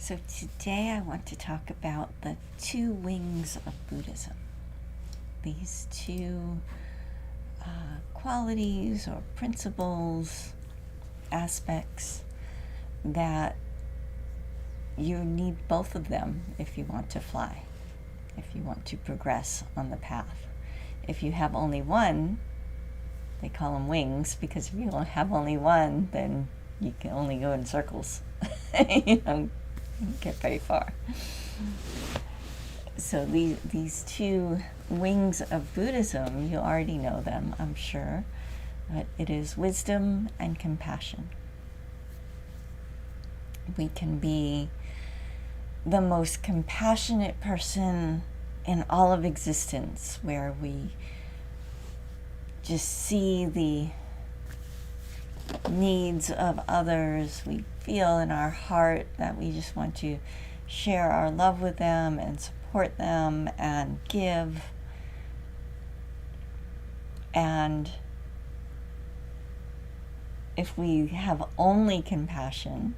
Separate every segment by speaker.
Speaker 1: So today I want to talk about the two wings of Buddhism. These two qualities or principles, aspects that you need both of them if you want to fly, if you want to progress on the path. If you have only one, they call them wings, because if you have only one, then you can only go in circles. You don't get very far. So these two wings of Buddhism, you already know them, I'm sure, but it is wisdom and compassion. We can be the most compassionate person in all of existence, where we just see the needs of others. We feel in our heart that we just want to share our love with them and support them and give. And if we have only compassion,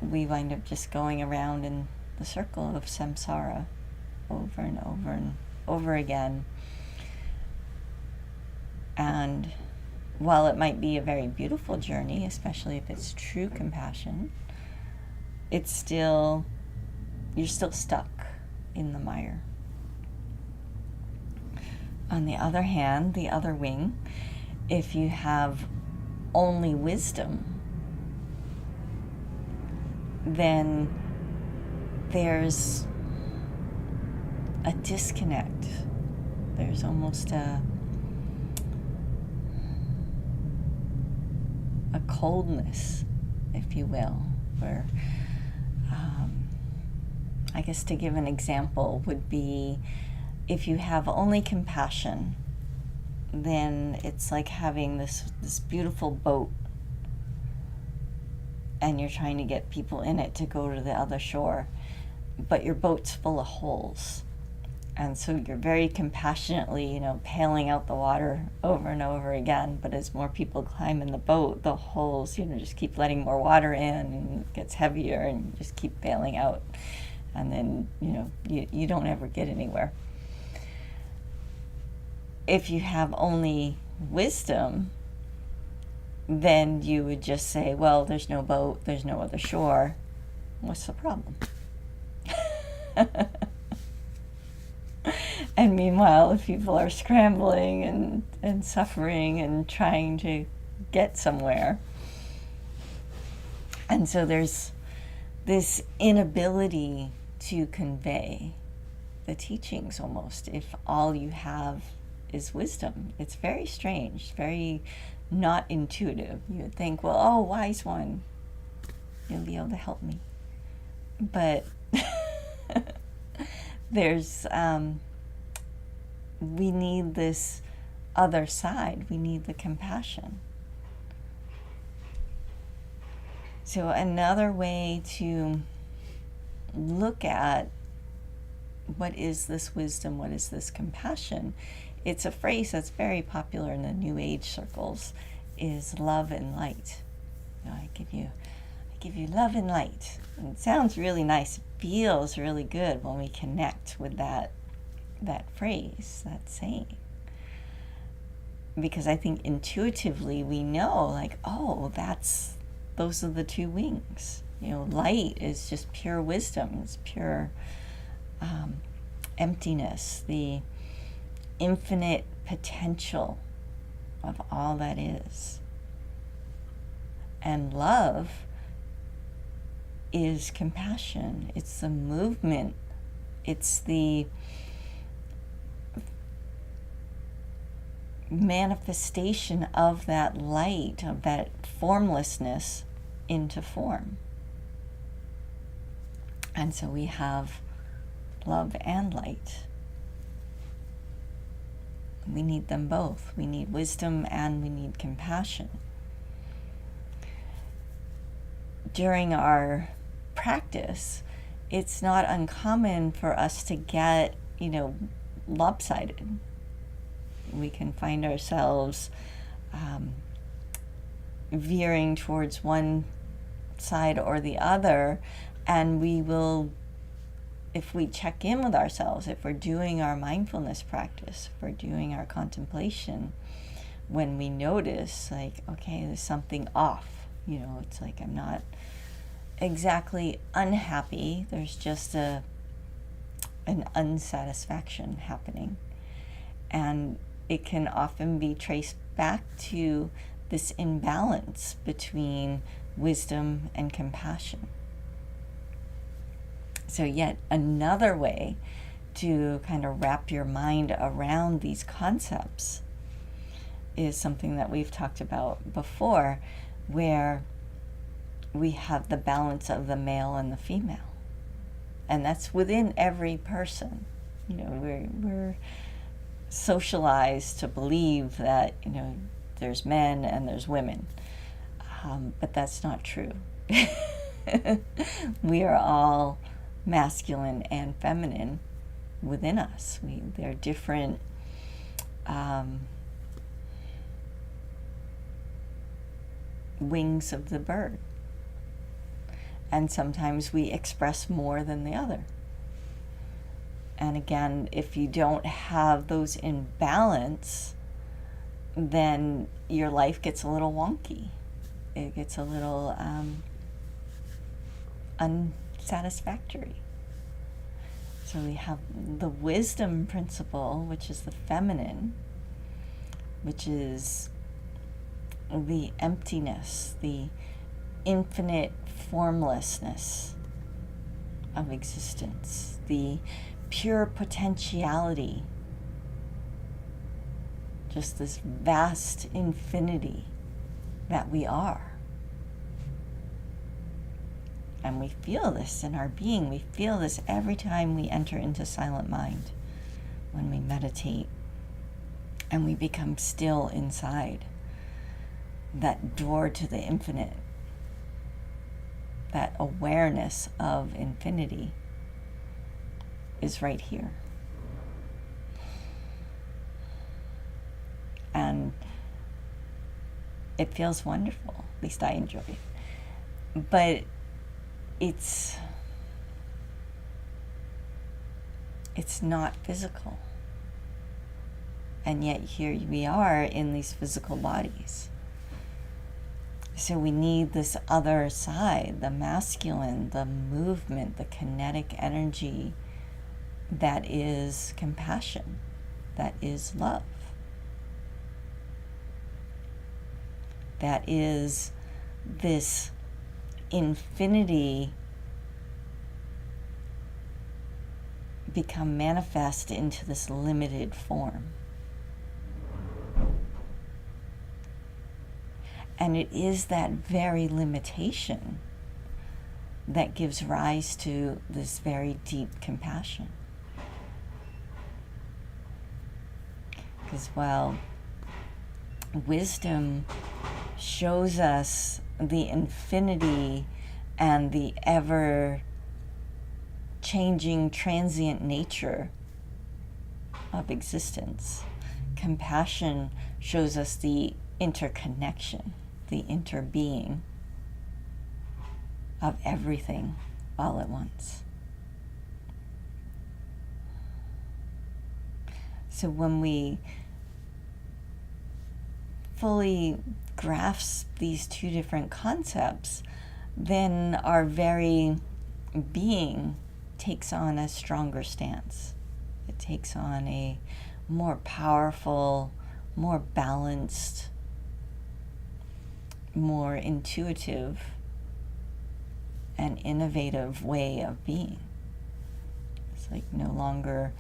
Speaker 1: we wind up just going around in the circle of samsara over and over and over again. And while it might be a very beautiful journey, especially if it's true compassion, you're still stuck in the mire. On the other hand, the other wing, if you have only wisdom, then there's a disconnect. There's almost a coldness, if you will, where I guess to give an example would be, if you have only compassion, then it's like having this beautiful boat, and you're trying to get people in it to go to the other shore, but your boat's full of holes. And so you're very compassionately, paling out the water over and over again. But as more people climb in the boat, the holes, just keep letting more water in, and it gets heavier, and you just keep bailing out. And then, you don't ever get anywhere. If you have only wisdom, then you would just say, well, there's no boat, there's no other shore. What's the problem? And meanwhile, if people are scrambling and suffering and trying to get somewhere. And so there's this inability to convey the teachings almost, if all you have is wisdom. It's very strange, very not intuitive. You would think, well, oh, wise one, you'll be able to help me. But there's we need this other side. We need the compassion. So another way to look at what is this wisdom, what is this compassion, it's a phrase that's very popular in the New Age circles, is love and light. I give you love and light. And it sounds really nice. It feels really good when we connect with that phrase, that saying. Because I think intuitively we know, like, oh, those are the two wings. Light is just pure wisdom. It's pure emptiness, the infinite potential of all that is. And love is compassion. It's the movement. It's the manifestation of that light, of that formlessness into form. And so we have love and light. We need them both. We need wisdom and we need compassion. During our practice, it's not uncommon for us to get, lopsided. We can find ourselves veering towards one side or the other, And we will, if we check in with ourselves, if we're doing our mindfulness practice, if we're doing our contemplation, when we notice, like, okay, there's something off, it's like I'm not exactly unhappy, there's just an unsatisfaction happening. And it can often be traced back to this imbalance between wisdom and compassion. So yet another way to kind of wrap your mind around these concepts is something that we've talked about before, where we have the balance of the male and the female. And that's within every person. We're socialized to believe that, there's men and there's women. But that's not true. We are all masculine and feminine within us. They're different wings of the bird. And sometimes we express more than the other. And again, if you don't have those in balance, then your life gets a little wonky. It gets a little unsatisfactory. So we have the wisdom principle, which is the feminine, which is the emptiness, the infinite formlessness of existence, the pure potentiality, just this vast infinity that we are. And we feel this in our being. We feel this every time we enter into silent mind, when we meditate and we become still inside. That door to the infinite, that awareness of infinity is right here. And it feels wonderful, at least I enjoy it. But it's not physical. And yet here we are in these physical bodies. So we need this other side, the masculine, the movement, the kinetic energy that is compassion, that is love, that is this infinity become manifest into this limited form. And it is that very limitation that gives rise to this very deep compassion. Because while wisdom shows us the infinity and the ever-changing, transient nature of existence, compassion shows us the interconnection, the interbeing of everything all at once. So when we fully grasp these two different concepts, then our very being takes on a stronger stance. It takes on a more powerful, more balanced, more intuitive and innovative way of being. It's like no longer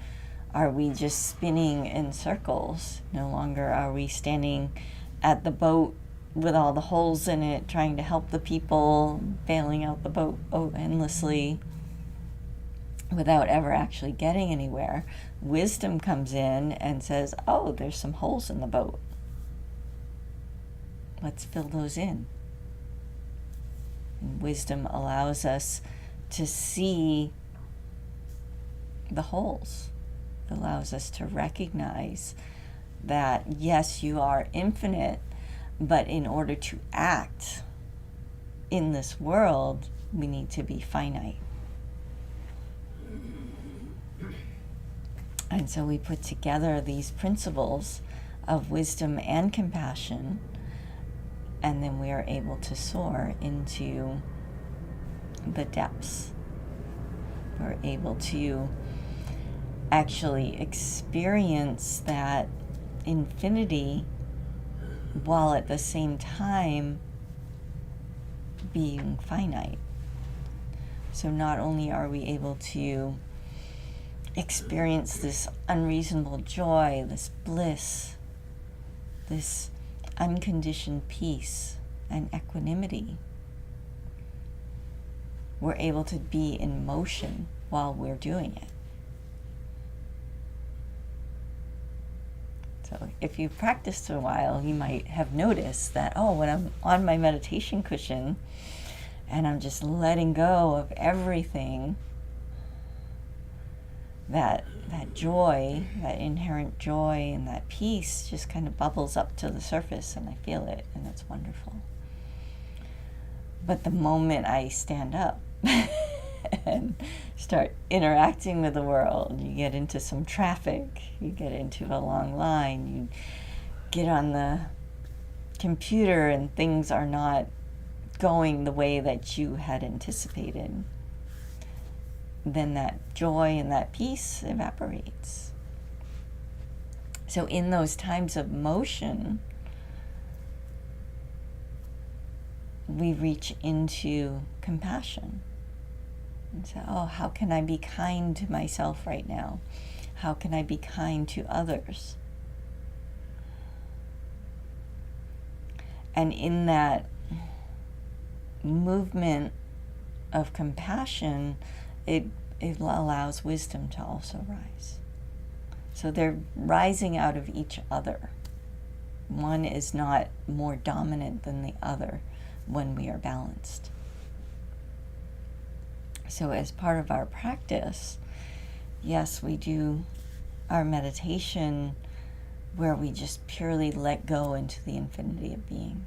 Speaker 1: are we just spinning in circles. No longer are we standing at the boat with all the holes in it, trying to help the people, bailing out the boat endlessly without ever actually getting anywhere. Wisdom comes in and says, oh, there's some holes in the boat. Let's fill those in. And wisdom allows us to see the holes. It allows us to recognize that, yes, you are infinite, but in order to act in this world, we need to be finite. And so we put together these principles of wisdom and compassion, and then we are able to soar into the depths. We're able to actually experience that infinity while at the same time being finite. So not only are we able to experience this unreasonable joy, this bliss, this unconditioned peace and equanimity, we're able to be in motion while we're doing it. So if you've practiced a while, you might have noticed that, when I'm on my meditation cushion and I'm just letting go of everything, that joy, that inherent joy and that peace just kind of bubbles up to the surface, and I feel it, and it's wonderful. But the moment I stand up and start interacting with the world, you get into some traffic, you get into a long line, you get on the computer and things are not going the way that you had anticipated, then that joy and that peace evaporates. So in those times of motion, we reach into compassion and say, how can I be kind to myself right now? How can I be kind to others? And in that movement of compassion, it allows wisdom to also rise. So they're rising out of each other. One is not more dominant than the other when we are balanced. So as part of our practice, yes, we do our meditation where we just purely let go into the infinity of being.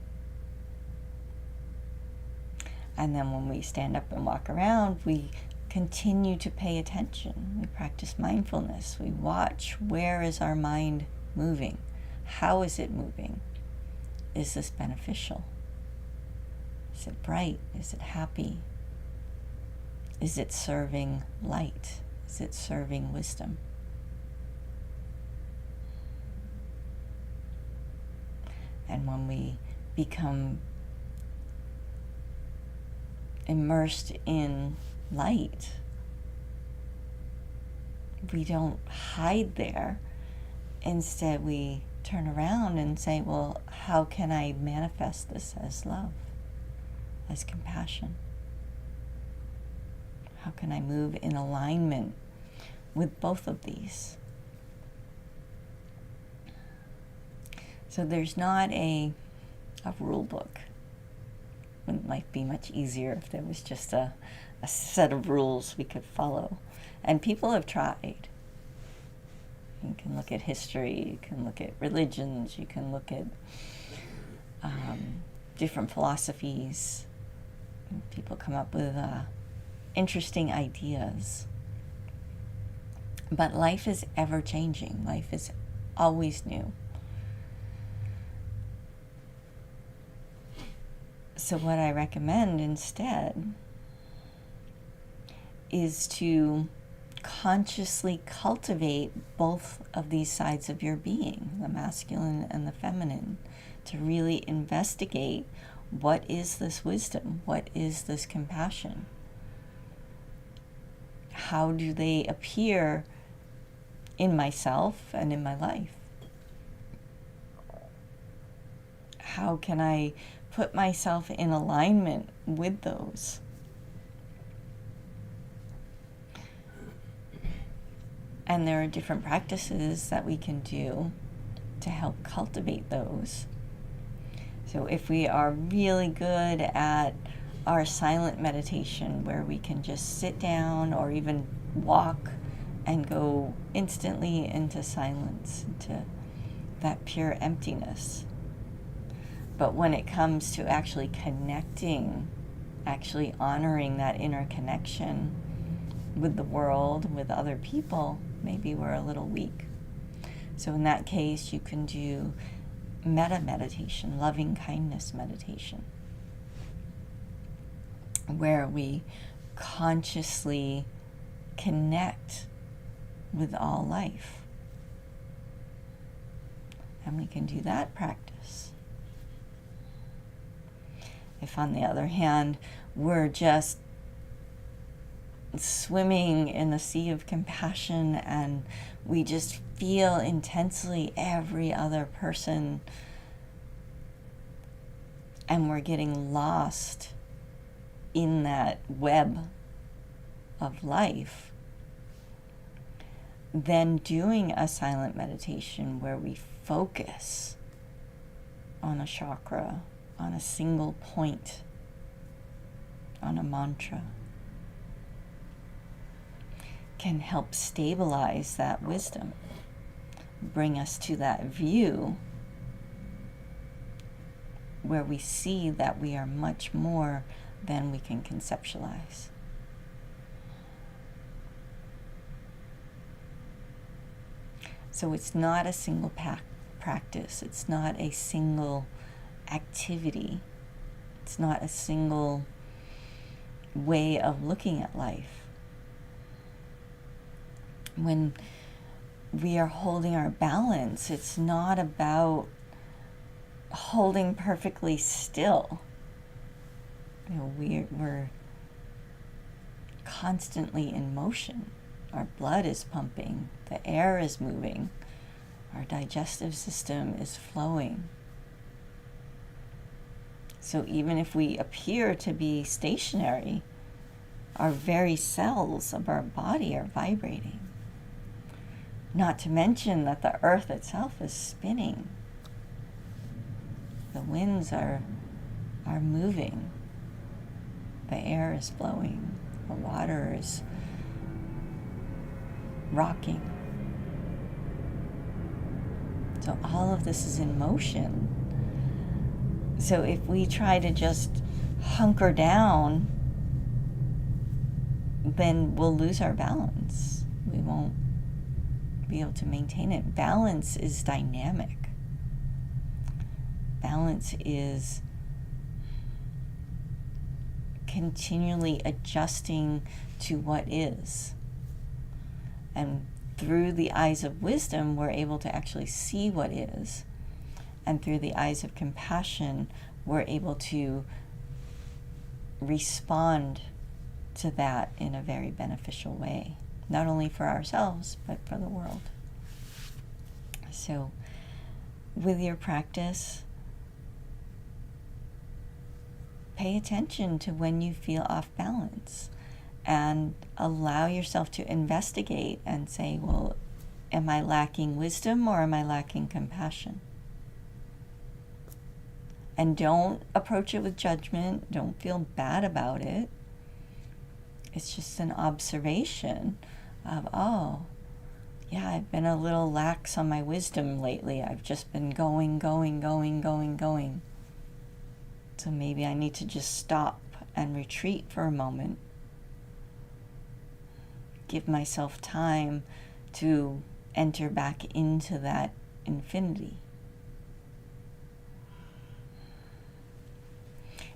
Speaker 1: And then when we stand up and walk around, we continue to pay attention. We practice mindfulness. We watch, where is our mind moving? How is it moving? Is this beneficial? Is it bright? Is it happy? Is it serving light? Is it serving wisdom? And when we become immersed in light, we don't hide there. Instead, we turn around and say, well, how can I manifest this as love, as compassion? How can I move in alignment with both of these? So there's not a rule book. It might be much easier if there was just a set of rules we could follow. And people have tried. You can look at history, you can look at religions, you can look at different philosophies. People come up with interesting ideas. But life is ever changing. Life is always new. So what I recommend instead is to consciously cultivate both of these sides of your being, the masculine and the feminine, to really investigate, what is this wisdom? What is this compassion? How do they appear in myself and in my life? How can I put myself in alignment with those? And there are different practices that we can do to help cultivate those. So if we are really good at our silent meditation, where we can just sit down or even walk and go instantly into silence, into that pure emptiness. But when it comes to actually connecting actually honoring that inner connection with the world, with other people, maybe we're a little weak. So in that case, you can do metta meditation, loving kindness meditation, where we consciously connect with all life. And we can do that practice. If, on the other hand, we're just swimming in the sea of compassion and we just feel intensely every other person and we're getting lost in that web of life, then doing a silent meditation where we focus on a chakra, on a single point, on a mantra, can help stabilize that wisdom, bring us to that view where we see that we are much more than we can conceptualize. So it's not a single practice. It's not a single activity. It's not a single way of looking at life. When we are holding our balance, it's not about holding perfectly still. We're constantly in motion. Our blood is pumping, the air is moving, our digestive system is flowing. So even if we appear to be stationary, our very cells of our body are vibrating. Not to mention that the earth itself is spinning. The winds are moving. The air is flowing. The water is rocking. So all of this is in motion. So if we try to just hunker down, then we'll lose our balance. We won't be able to maintain it. Balance is dynamic. Balance is continually adjusting to what is. And through the eyes of wisdom, we're able to actually see what is. And through the eyes of compassion, we're able to respond to that in a very beneficial way, not only for ourselves, but for the world. So, with your practice, pay attention to when you feel off balance and allow yourself to investigate and say, well, am I lacking wisdom or am I lacking compassion? And don't approach it with judgment. Don't feel bad about it. It's just an observation of, oh, yeah, I've been a little lax on my wisdom lately. I've just been going. So maybe I need to just stop and retreat for a moment. Give myself time to enter back into that infinity.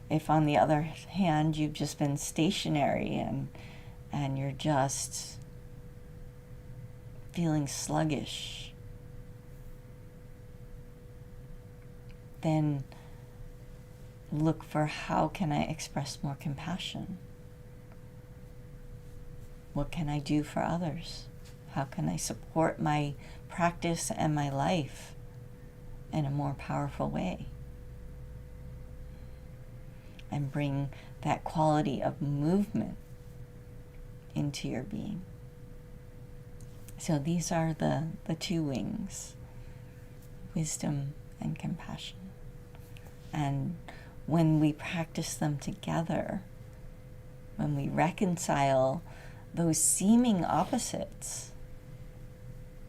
Speaker 1: If, on the other hand, you've just been stationary and you're just feeling sluggish, then look for, how can I express more compassion? What can I do for others? How can I support my practice and my life in a more powerful way? And bring that quality of movement into your being. So these are the two wings, wisdom and compassion. And when we practice them together, when we reconcile those seeming opposites,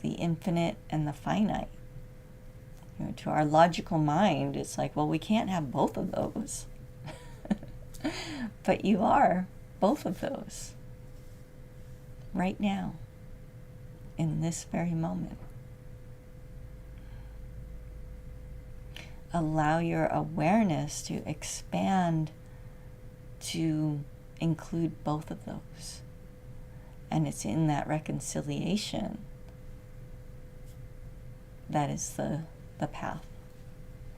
Speaker 1: the infinite and the finite, to our logical mind, it's like, well, we can't have both of those. But you are both of those right now, in this very moment. Allow your awareness to expand to include both of those. And it's in that reconciliation that is the path.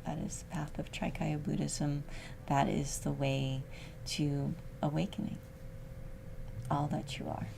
Speaker 1: That is the path of Trikaya Buddhism. That is the way to awakening all that you are.